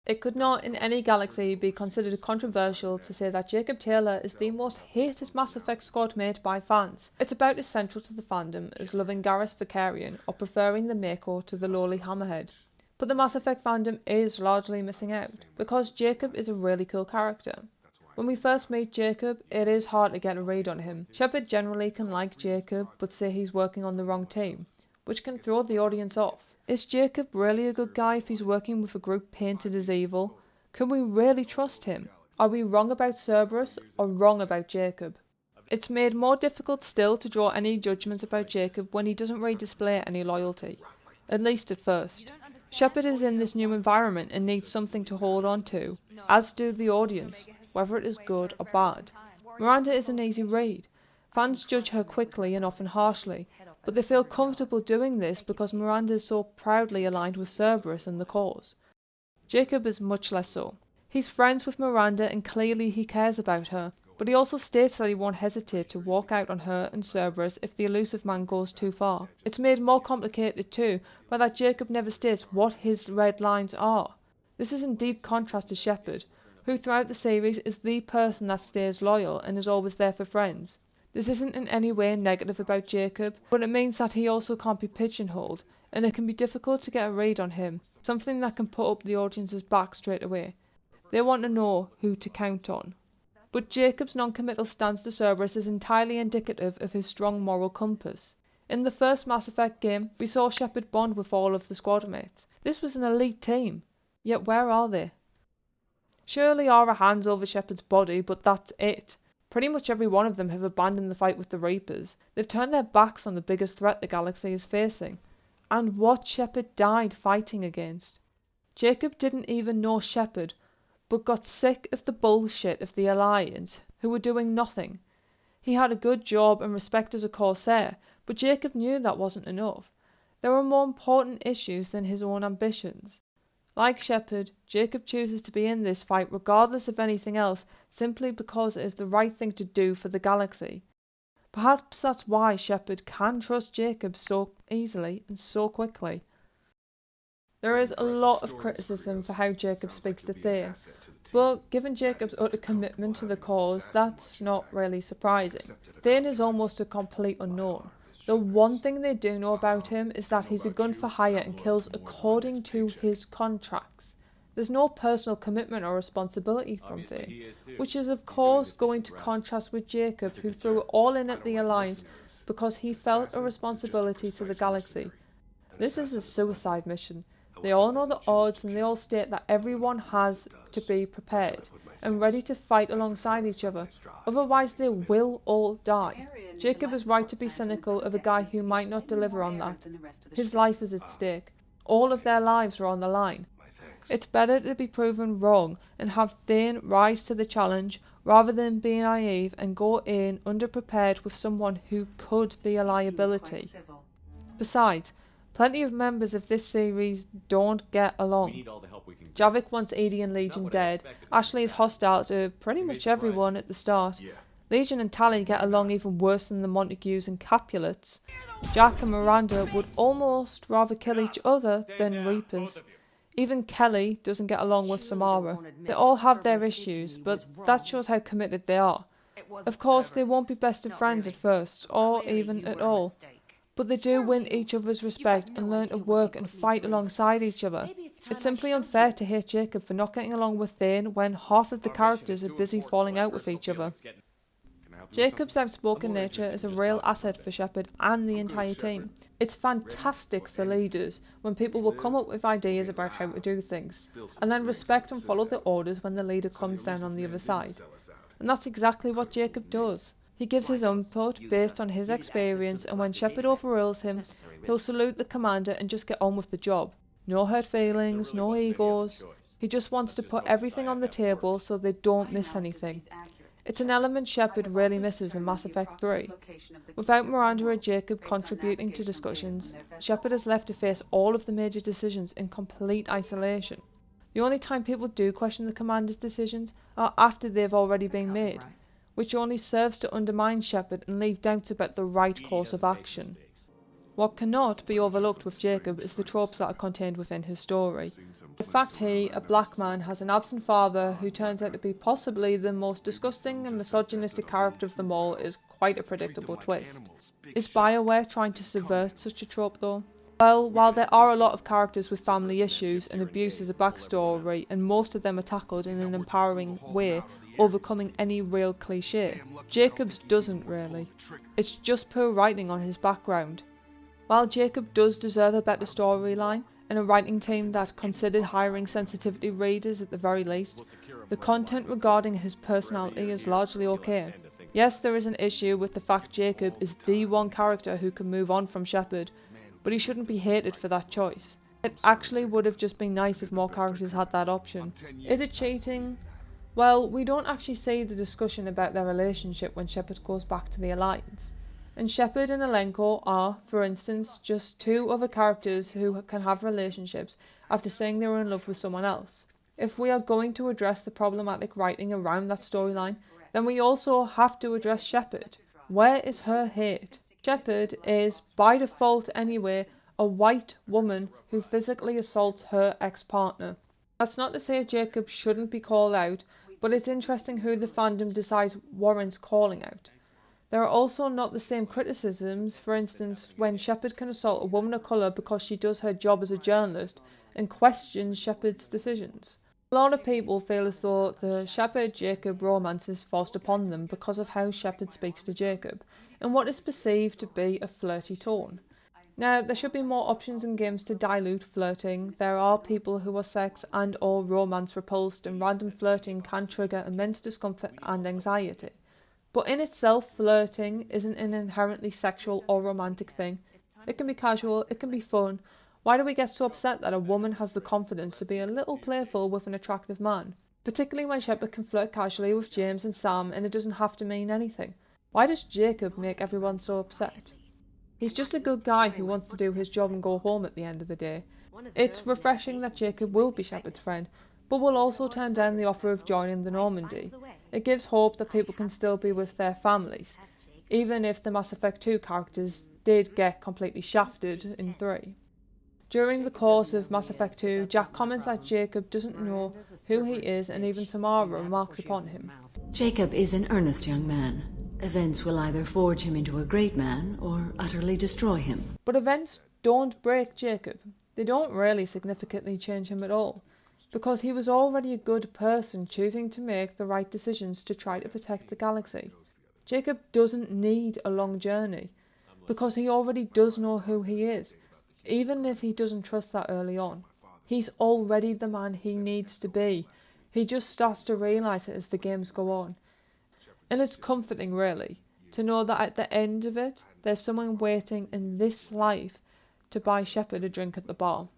It could not in any galaxy be considered controversial to say that Jacob Taylor is the most hated Mass Effect squad mate by fans. It's about as central to the fandom as loving Garrus Vakarian or preferring the Mako to the lowly Hammerhead. But the Mass Effect fandom is largely missing out, because Jacob is a really cool character. When we first meet Jacob, it is hard to get a read on him. Shepard generally can like Jacob, but say he's working on the wrong team, which can throw the audience off. Is Jacob really a good guy if he's working with a group painted as evil? Can we really trust him? Are we wrong about Cerberus or wrong about Jacob? It's made more difficult still to draw any judgments about Jacob when he doesn't really display any loyalty, at least at first. Shepard is in this new environment and needs something to hold on to, as do the audience, whether it is good or bad. Miranda is an easy read. Fans judge her quickly and often harshly, but they feel comfortable doing this because Miranda is so proudly aligned with Cerberus and the cause. Jacob is much less so. He's friends with Miranda and clearly he cares about her, but he also states that he won't hesitate to walk out on her and Cerberus if the elusive man goes too far. It's made more complicated too by that Jacob never states what his red lines are. This is in deep contrast to Shepard, who throughout the series is the person that stays loyal and is always there for friends. This isn't in any way negative about Jacob, but it means that he also can't be pigeonholed, and it can be difficult to get a read on him, something that can put up the audience's back straight away. They want to know who to count on. But Jacob's non-committal stance to Cerberus is entirely indicative of his strong moral compass. In the first Mass Effect game, we saw Shepard bond with all of the squad mates. This was an elite team, yet where are they? Surely Aura hands over Shepard's body, but that's it. Pretty much every one of them have abandoned the fight with the Reapers. They've turned their backs on the biggest threat the galaxy is facing. And what Shepard died fighting against. Jacob didn't even know Shepard, but got sick of the bullshit of the Alliance, who were doing nothing. He had a good job and respect as a Corsair, but Jacob knew that wasn't enough. There were more important issues than his own ambitions. Like Shepard, Jacob chooses to be in this fight regardless of anything else, simply because it is the right thing to do for the galaxy. Perhaps that's why Shepard can trust Jacob so easily and so quickly. There is a lot of criticism for how Jacob speaks to Thane, but given Jacob's utter commitment to the cause, that's not really surprising. Thane is almost a complete unknown. The one thing they do know about him is that he's a gun for hire and kills according to his contracts. There's no personal commitment or responsibility from Thane, which is of course going to contrast with Jacob, who threw it all in at the Alliance because he felt a responsibility to the galaxy. This is a suicide mission. They all know the odds and they all state that everyone has to be prepared and ready to fight alongside each other, otherwise they will all die. Jacob is right to be cynical of a guy who might not deliver on that. His life is at stake. All of their lives are on the line. It's better to be proven wrong and have Thane rise to the challenge rather than be naive and go in underprepared with someone who could be a liability. Besides, plenty of members of this series don't get along. Javik wants EDI and Legion dead. Ashley is hostile to pretty much everyone at the start. Legion and Tali get along even worse than the Montagues and Capulets. Jack and Miranda would almost rather kill each other than Reapers. Even Kelly doesn't get along with Samara. They all have their issues, but that shows how committed they are. Of course, they won't be best of friends at first, or even at all. But they do win each other's respect and learn to work and fight alongside each other. It's simply unfair to hate Jacob for not getting along with Thane when half of the characters are busy falling out with each other. Jacob's outspoken nature is a real asset for Shepard and the entire team. It's fantastic for leaders when people will come up with ideas about how to do things, and then respect and follow the orders when the leader comes down on the other side. And that's exactly what Jacob does. He gives his input based on his experience, and when Shepard overrules him, he'll salute the commander and just get on with the job. No hurt feelings, no egos. He just wants to put everything on the table so they don't miss anything. It's an element Shepard really misses in Mass Effect 3. Without Miranda or Jacob contributing to discussions, Shepard is left to face all of the major decisions in complete isolation. The only time people do question the commander's decisions are after they've already been made, which only serves to undermine Shepard and leave doubts about the right course of action. What cannot be overlooked with Jacob is the tropes that are contained within his story. The fact he, a black man, has an absent father who turns out to be possibly the most disgusting and misogynistic character of them all is quite a predictable twist. Is BioWare trying to subvert such a trope though? Well, while there are a lot of characters with family issues and abuse as a backstory, and most of them are tackled in an empowering way, overcoming any real cliché, Jacob's doesn't really. It's just poor writing on his background. While Jacob does deserve a better storyline, and a writing team that considered hiring sensitivity readers at the very least, the content regarding his personality is largely okay. Yes, there is an issue with the fact Jacob is the one character who can move on from Shepard, but he shouldn't be hated for that choice. It actually would have just been nice if more characters had that option. Is it cheating? Well, we don't actually see the discussion about their relationship when Shepard goes back to the Alliance. And Shepard and Alenko are, for instance, just two other characters who can have relationships after saying they were in love with someone else. If we are going to address the problematic writing around that storyline, then we also have to address Shepard. Where is her hate? Shepard is, by default anyway, a white woman who physically assaults her ex-partner. That's not to say Jacob shouldn't be called out, but it's interesting who the fandom decides warrants calling out. There are also not the same criticisms, for instance, when Shepard can assault a woman of colour because she does her job as a journalist and questions Shepard's decisions. A lot of people feel as though the Shepard-Jacob romance is forced upon them because of how Shepard speaks to Jacob, and what is perceived to be a flirty tone. Now, there should be more options in games to dilute flirting. There are people who are sex and or romance repulsed, and random flirting can trigger immense discomfort and anxiety. But in itself, flirting isn't an inherently sexual or romantic thing. It can be casual, it can be fun. Why do we get so upset that a woman has the confidence to be a little playful with an attractive man? Particularly when Shepard can flirt casually with James and Sam and it doesn't have to mean anything. Why does Jacob make everyone so upset? He's just a good guy who wants to do his job and go home at the end of the day. It's refreshing that Jacob will be Shepard's friend, but will also turn down the offer of joining the Normandy. It gives hope that people can still be with their families, even if the Mass Effect 2 characters did get completely shafted in 3. During the course of Mass Effect 2, Jack comments that Jacob doesn't know who he is, and even Samara remarks upon him. Jacob is an earnest young man. Events will either forge him into a great man or utterly destroy him. But events don't break Jacob. They don't really significantly change him at all, because he was already a good person choosing to make the right decisions to try to protect the galaxy. Jacob doesn't need a long journey, because he already does know who he is, even if he doesn't trust that early on. He's already the man he needs to be. He just starts to realise it as the games go on. And it's comforting, really, to know that at the end of it, there's someone waiting in this life to buy Shepard a drink at the bar.